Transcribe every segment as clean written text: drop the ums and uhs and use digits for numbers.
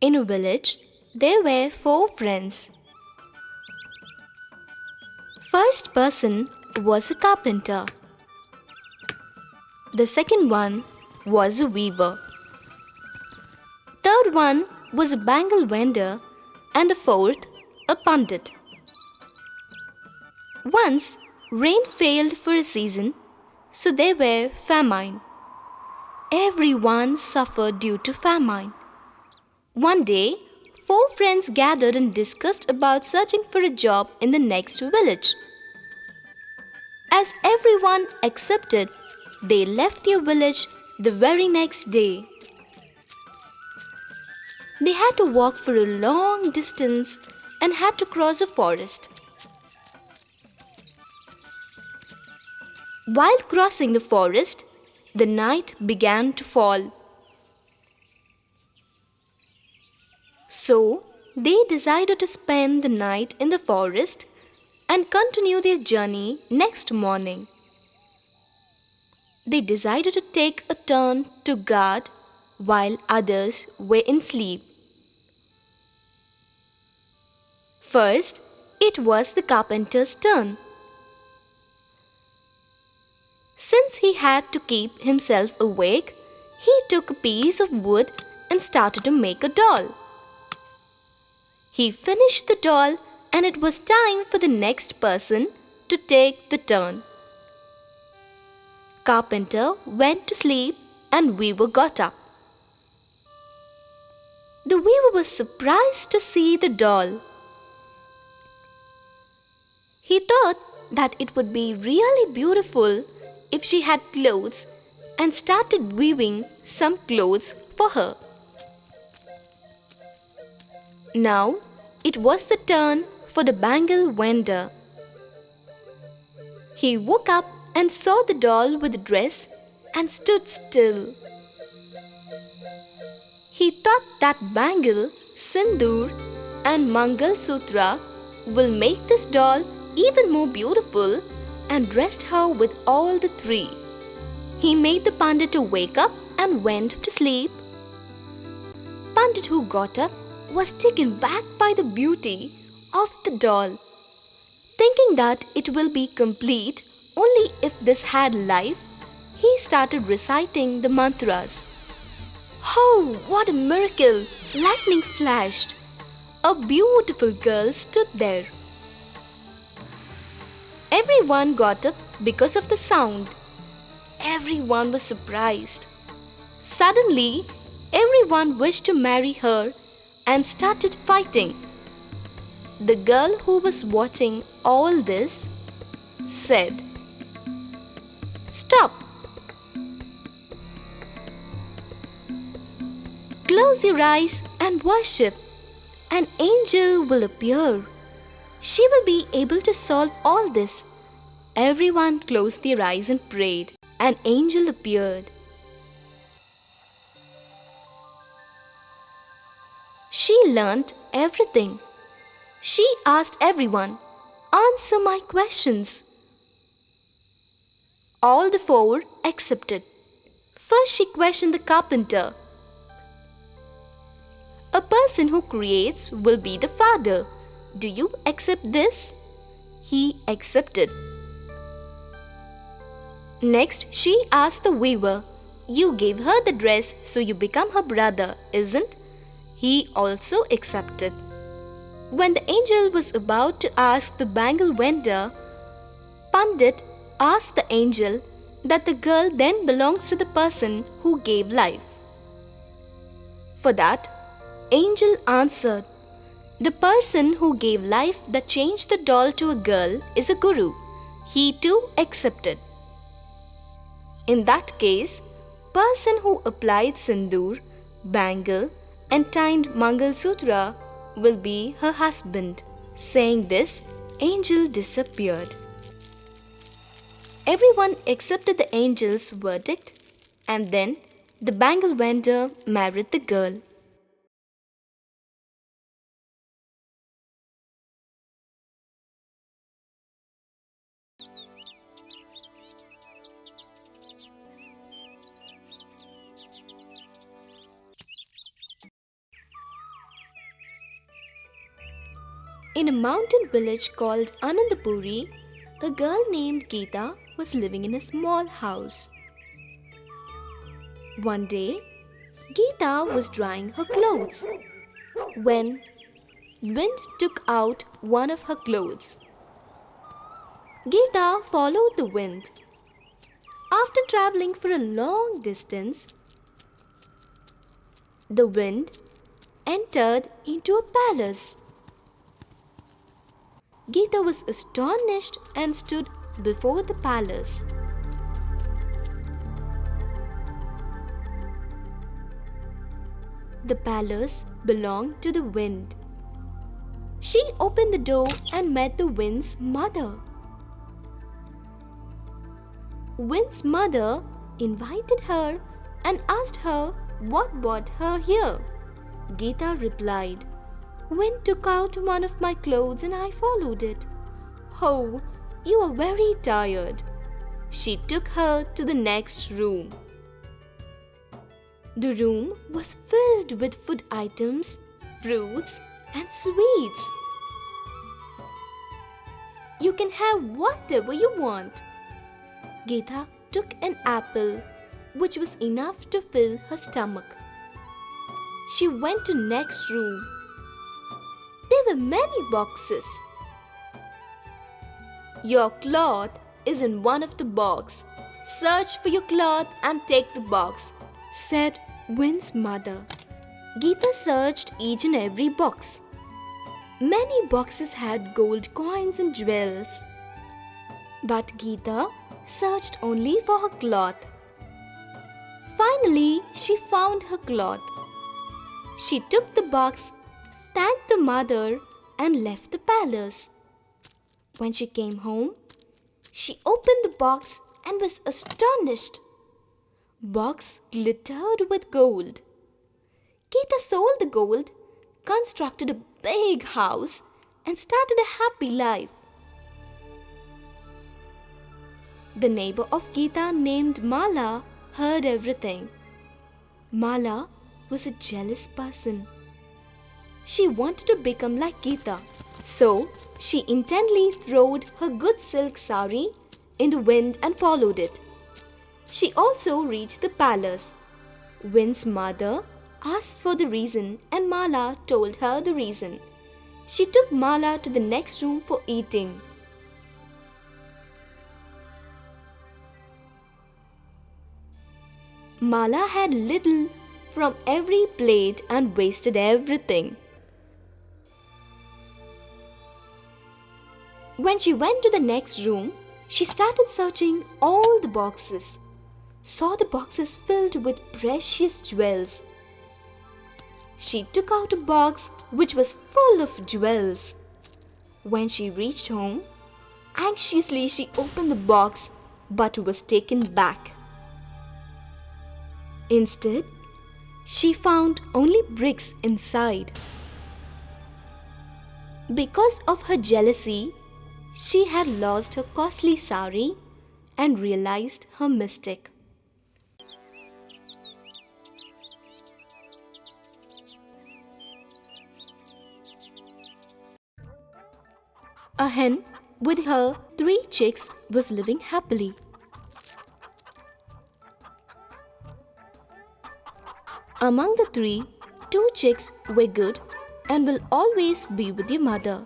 In a village, there were four friends. First person was a carpenter. The second one was a weaver. Third one was a bangle vendor, and the fourth a pundit. Once rain failed for a season, so there were famine. Everyone suffered due to famine. One day, four friends gathered and discussed about searching for a job in the next village. As everyone accepted, they left their village the very next day. They had to walk for a long distance and had to cross a forest. While crossing the forest, the night began to fall. So, they decided to spend the night in the forest and continue their journey next morning. They decided to take a turn to guard while others were in sleep. First, it was the carpenter's turn. Since he had to keep himself awake, he took a piece of wood and started to make a doll. He finished the doll and it was time for the next person to take the turn. Carpenter went to sleep and weaver got up. The weaver was surprised to see the doll. He thought that it would be really beautiful if she had clothes and started weaving some clothes for her. Now it was the turn for the bangle vendor. He woke up and saw the doll with the dress and stood still. He thought that bangle, sindoor and mangal sutra will make this doll even more beautiful and dressed her with all the three. He made the pandit to wake up and went to sleep. Pandit who got up was taken back by the beauty of the doll, thinking that it will be complete only if this had life. He started reciting the mantras. Oh, what a miracle! Lightning flashed. A beautiful girl stood there. Everyone got up because of the sound. Everyone was surprised. Suddenly, everyone wished to marry her and started fighting. The girl who was watching all this said, "Stop! Close your eyes and worship. An angel will appear. She will be able to solve all this." Everyone closed their eyes and prayed. An angel appeared. She learnt everything. She asked everyone, "Answer my questions." All the four accepted. First she questioned the carpenter. "A person who creates will be the father. Do you accept this?" He accepted. Next she asked the weaver, "You gave her the dress, so you become her brother, isn't?" He also accepted. When the angel was about to ask the bangle vendor, Pandit asked the angel that the girl then belongs to the person who gave life. For that, angel answered, "The person who gave life that changed the doll to a girl is a guru." He too accepted. In that case, person who applied sindoor, bangle and tied Mangal Sutra will be her husband. Saying this, angel disappeared. Everyone accepted the angel's verdict and then the bangle vendor married the girl. In a mountain village called Anandapuri, a girl named Geeta was living in a small house. One day, Geeta was drying her clothes when wind took out one of her clothes. Geeta followed the wind. After traveling for a long distance, the wind entered into a palace. Geeta was astonished and stood before the palace. The palace belonged to the wind. She opened the door and met the wind's mother. Wind's mother invited her and asked her what brought her here. Geeta replied, "Wind took out one of my clothes and I followed it." "Oh, you are very tired." She took her to the next room. The room was filled with food items, fruits, and sweets. "You can have whatever you want." Geeta took an apple, which was enough to fill her stomach. She went to next room. There were many boxes. "Your cloth is in one of the boxes. Search for your cloth and take the box," said Wind's mother. Geeta searched each and every box. Many boxes had gold coins and jewels. But Geeta searched only for her cloth. Finally, she found her cloth. She took the box, thanked the mother, and left the palace. When she came home, she opened the box and was astonished. Box glittered with gold. Geeta sold the gold, constructed a big house, and started a happy life. The neighbor of Geeta named Mala heard everything. Mala was a jealous person. She wanted to become like Geeta, so she intently throwed her good silk sari in the wind and followed it. She also reached the palace. Wind's mother asked for the reason and Mala told her the reason. She took Mala to the next room for eating. Mala had little from every plate and wasted everything. When she went to the next room, she started searching all the boxes, saw the boxes filled with precious jewels. She took out a box which was full of jewels. When she reached home, anxiously she opened the box but was taken back. Instead, she found only bricks inside. Because of her jealousy, she had lost her costly sari and realized her mistake. A hen with her 3 chicks was living happily. Among the 3, 2 chicks were good and will always be with your mother.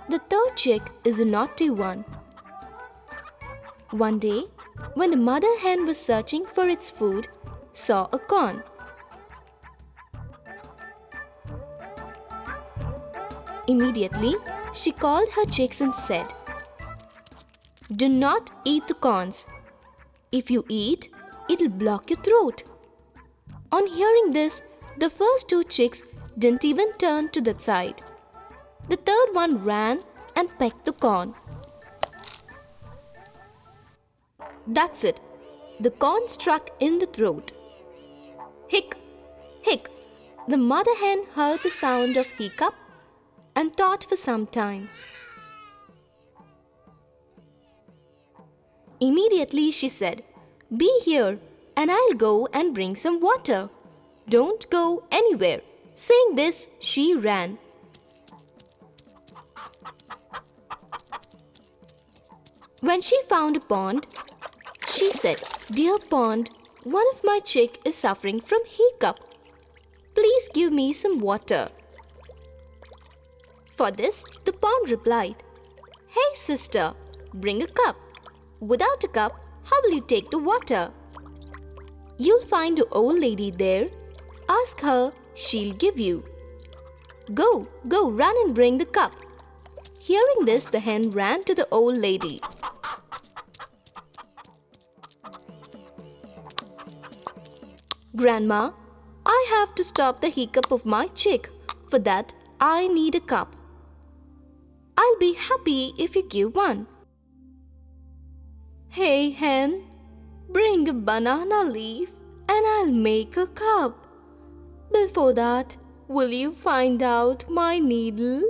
The 3rd chick is a naughty one. One day, when the mother hen was searching for its food, saw a corn. Immediately, she called her chicks and said, "Do not eat the corns. If you eat, it'll block your throat." On hearing this, the first 2 chicks didn't even turn to that side. The 3rd one ran and pecked the corn. That's it. The corn struck in the throat. Hick, hick. The mother hen heard the sound of hiccup and thought for some time. Immediately she said, "Be here and I'll go and bring some water. Don't go anywhere." Saying this, she ran. When she found a pond, she said, "Dear pond, one of my chick is suffering from hiccup. Please give me some water." For this, the pond replied, "Hey sister, bring a cup. Without a cup, how will you take the water? You'll find an old lady there. Ask her, she'll give you. Go, run and bring the cup." Hearing this, the hen ran to the old lady. "Grandma, I have to stop the hiccup of my chick. For that, I need a cup. I'll be happy if you give one." "Hey hen, bring a banana leaf and I'll make a cup. Before that, will you find out my needle?"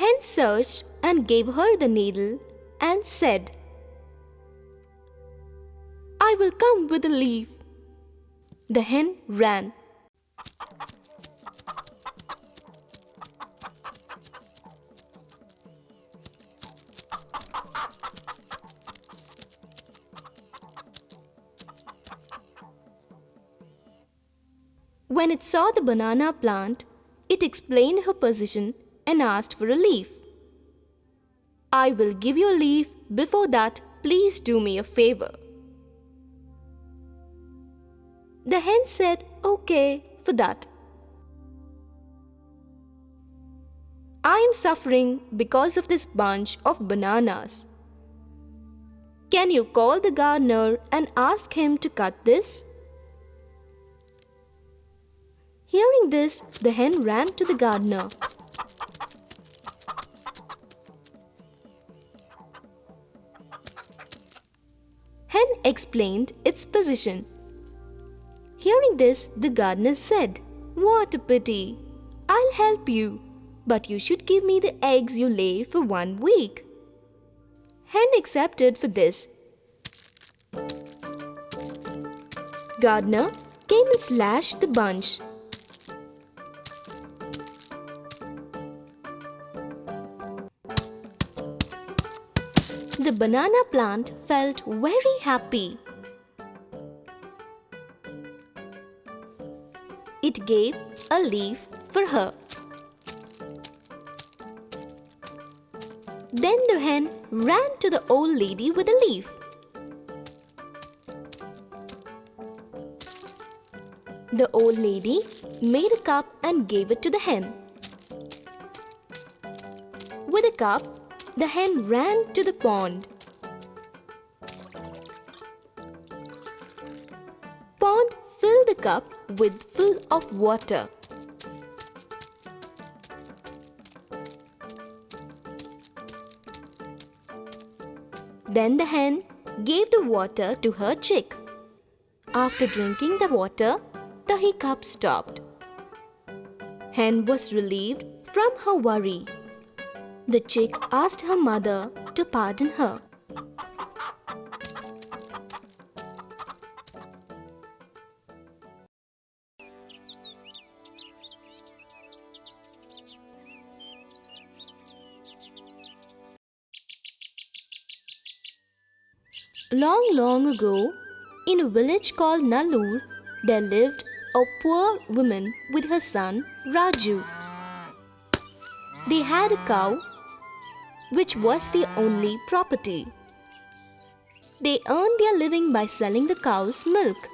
Hen searched and gave her the needle and said, "I will come with a leaf." The hen ran. When it saw the banana plant, it explained her position and asked for a leaf. "I will give you a leaf. Before that, please do me a favor." The hen said, "Okay for that. I am suffering because of this bunch of bananas. Can you call the gardener and ask him to cut this?" Hearing this, the hen ran to the gardener. Hen explained its position. Hearing this, the gardener said, "What a pity! I'll help you, but you should give me the eggs you lay for 1 week." Hen accepted for this. Gardener came and slashed the bunch. The banana plant felt very happy. It gave a leaf for her. Then the hen ran to the old lady with a leaf. The old lady made a cup and gave it to the hen. With a cup, the hen ran to the pond. Pond filled the cup with full of water. Then the hen gave the water to her chick. After drinking the water, the hiccup stopped. Hen was relieved from her worry. The chick asked her mother to pardon her. Long, long ago, in a village called Nallur, there lived a poor woman with her son Raju. They had a cow, which was their only property. They earned their living by selling the cow's milk.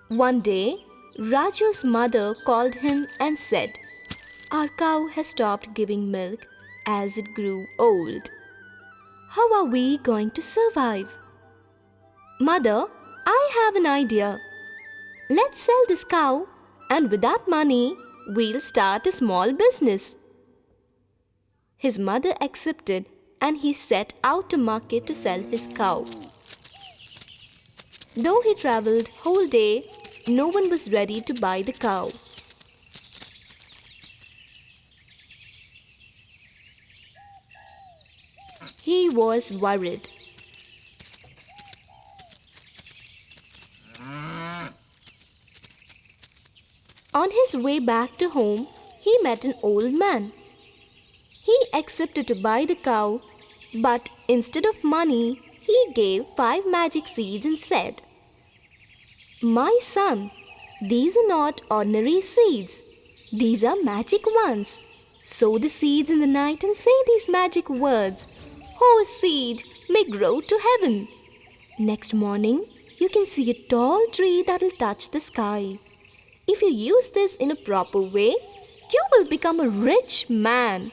One day, Raju's mother called him and said, "Our cow has stopped giving milk as it grew old. How are we going to survive?" "Mother, I have an idea. Let's sell this cow, and with that money, we'll start a small business." His mother accepted, and he set out to market to sell his cow. Though he traveled whole day, no one was ready to buy the cow. He was worried. On his way back to home, he met an old man. He accepted to buy the cow, but instead of money, he gave 5 magic seeds and said, "My son, these are not ordinary seeds. These are magic ones. Sow the seeds in the night and say these magic words. Oh, seed, may grow to heaven. Next morning, you can see a tall tree that will touch the sky. If you use this in a proper way, you will become a rich man."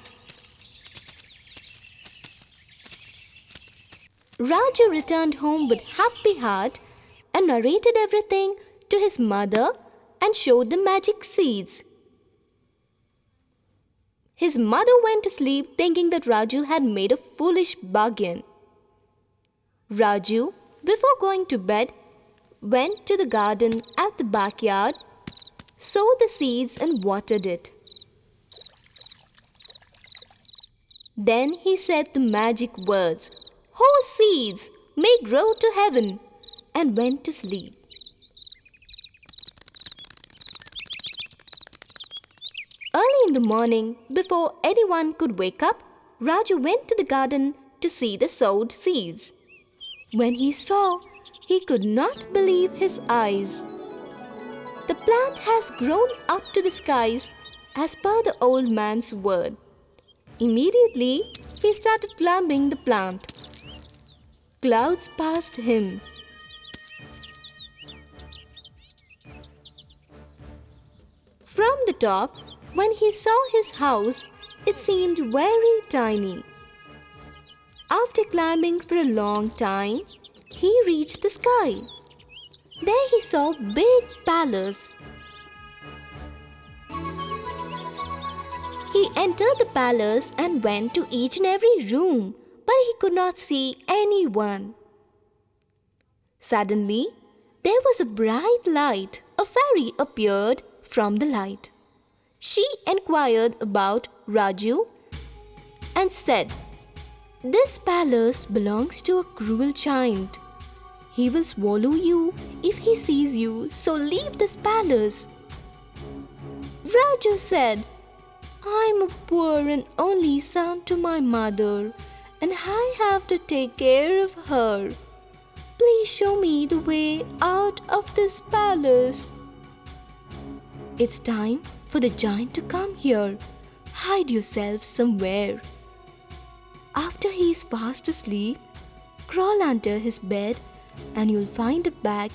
Raju returned home with happy heart and narrated everything to his mother and showed the magic seeds. His mother went to sleep thinking that Raju had made a foolish bargain. Raju, before going to bed, went to the garden at the backyard, sowed the seeds and watered it. Then he said the magic words, "Oh, seeds, may grow to heaven," and went to sleep. Early in the morning, before anyone could wake up, Raju went to the garden to see the sowed seeds. When he saw, he could not believe his eyes. The plant has grown up to the skies as per the old man's word. Immediately, he started climbing the plant. Clouds passed him. From the top, when he saw his house, it seemed very tiny. After climbing for a long time, he reached the sky. There he saw a big palace. He entered the palace and went to each and every room, but he could not see anyone. Suddenly, there was a bright light. A fairy appeared from the light. She inquired about Raju and said, "This palace belongs to a cruel giant. He will swallow you if he sees you, so leave this palace." Raju said, "I'm a poor and only son to my mother, and I have to take care of her. Please show me the way out of this palace." "It's time for the giant to come here. Hide yourself somewhere. After he is fast asleep, crawl under his bed and you'll find a bag.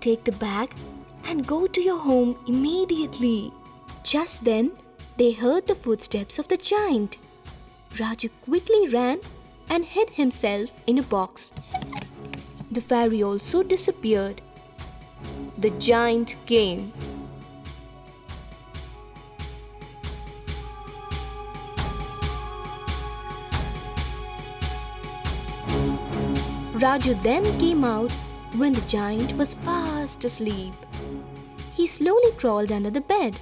Take the bag and go to your home immediately." Just then, they heard the footsteps of the giant. Raju quickly ran and hid himself in a box. The fairy also disappeared. The giant came. Raju then came out when the giant was fast asleep. He slowly crawled under the bed.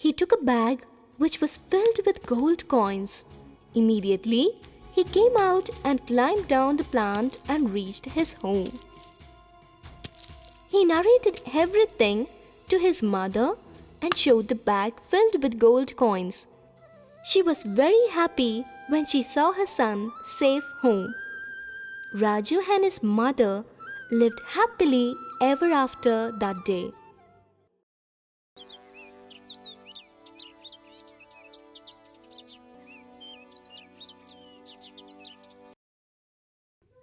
He took a bag which was filled with gold coins. Immediately, he came out and climbed down the plant and reached his home. He narrated everything to his mother and showed the bag filled with gold coins. She was very happy when she saw her son safe home. Raju and his mother lived happily ever after that day.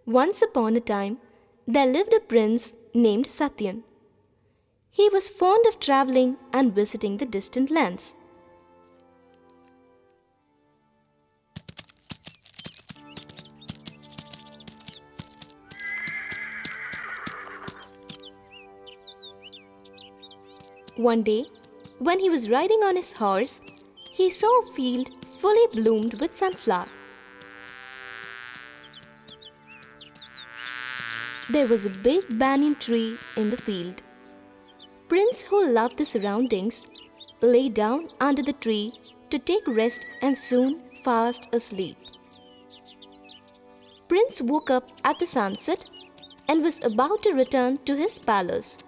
Once upon a time, there lived a prince named Satin. He was fond of traveling and visiting the distant lands. One day, when he was riding on his horse, he saw a field fully bloomed with sunflower. There was a big banyan tree in the field. Prince, who loved the surroundings, lay down under the tree to take rest and soon fast asleep. Prince woke up at the sunset and was about to return to his palace.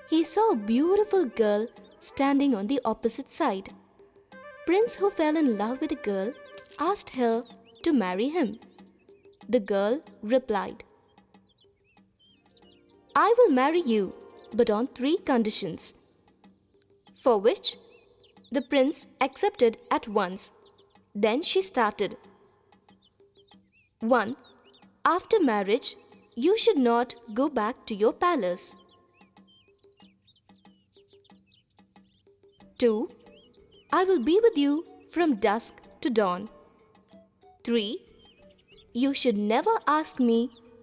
He saw a beautiful girl standing on the opposite side. Prince, who fell in love with the girl, asked her to marry him. The girl replied, "I will marry you, but on 3 conditions." For which the prince accepted at once. Then she started. 1. After marriage, you should not go back to your palace. 2. I will be with you from dusk to dawn. 3. You should never ask me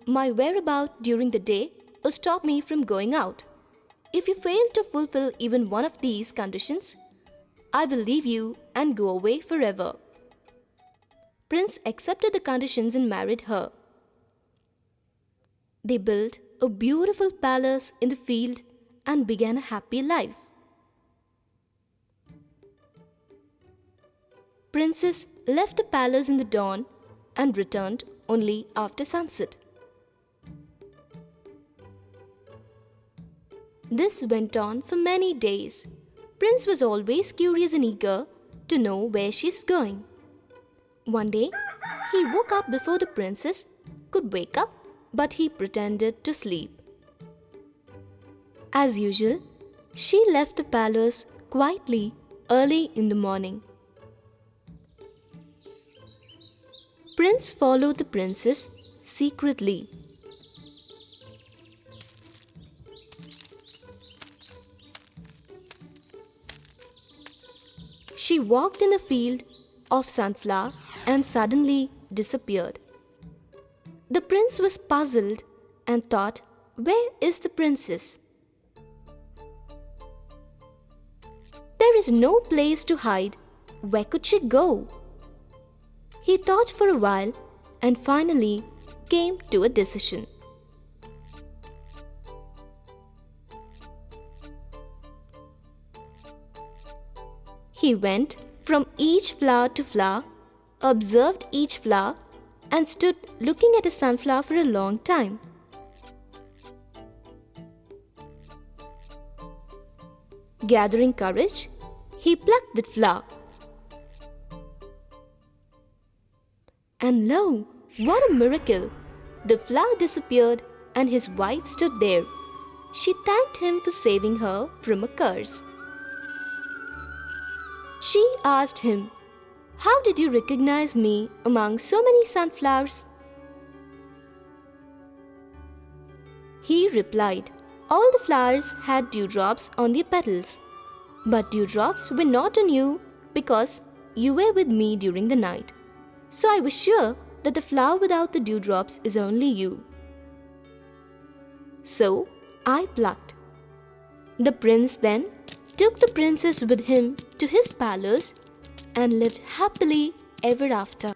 my whereabout during the day or stop me from going out. If you fail to fulfill even one of these conditions, I will leave you and go away forever. Prince accepted the conditions and married her. They built a beautiful palace in the field and began a happy life. Princess left the palace in the dawn and returned only after sunset. This went on for many days. Prince was always curious and eager to know where she's going. One day, he woke up before the princess could wake up, but he pretended to sleep. As usual, she left the palace quietly early in the morning. Prince followed the princess secretly. She walked in the field of sunflower and suddenly disappeared. The prince was puzzled and thought, "Where is the princess? There is no place to hide. Where could she go?" He thought for a while and finally came to a decision. He went from each flower to flower, observed each flower, and stood looking at a sunflower for a long time. Gathering courage, he plucked the flower. And lo, what a miracle! The flower disappeared and his wife stood there. She thanked him for saving her from a curse. She asked him, "How did you recognize me among so many sunflowers?" He replied, "All the flowers had dewdrops on their petals, but dewdrops were not on you because you were with me during the night. So I was sure that the flower without the dewdrops is only you. So I plucked." The prince then took the princess with him to his palace and lived happily ever after.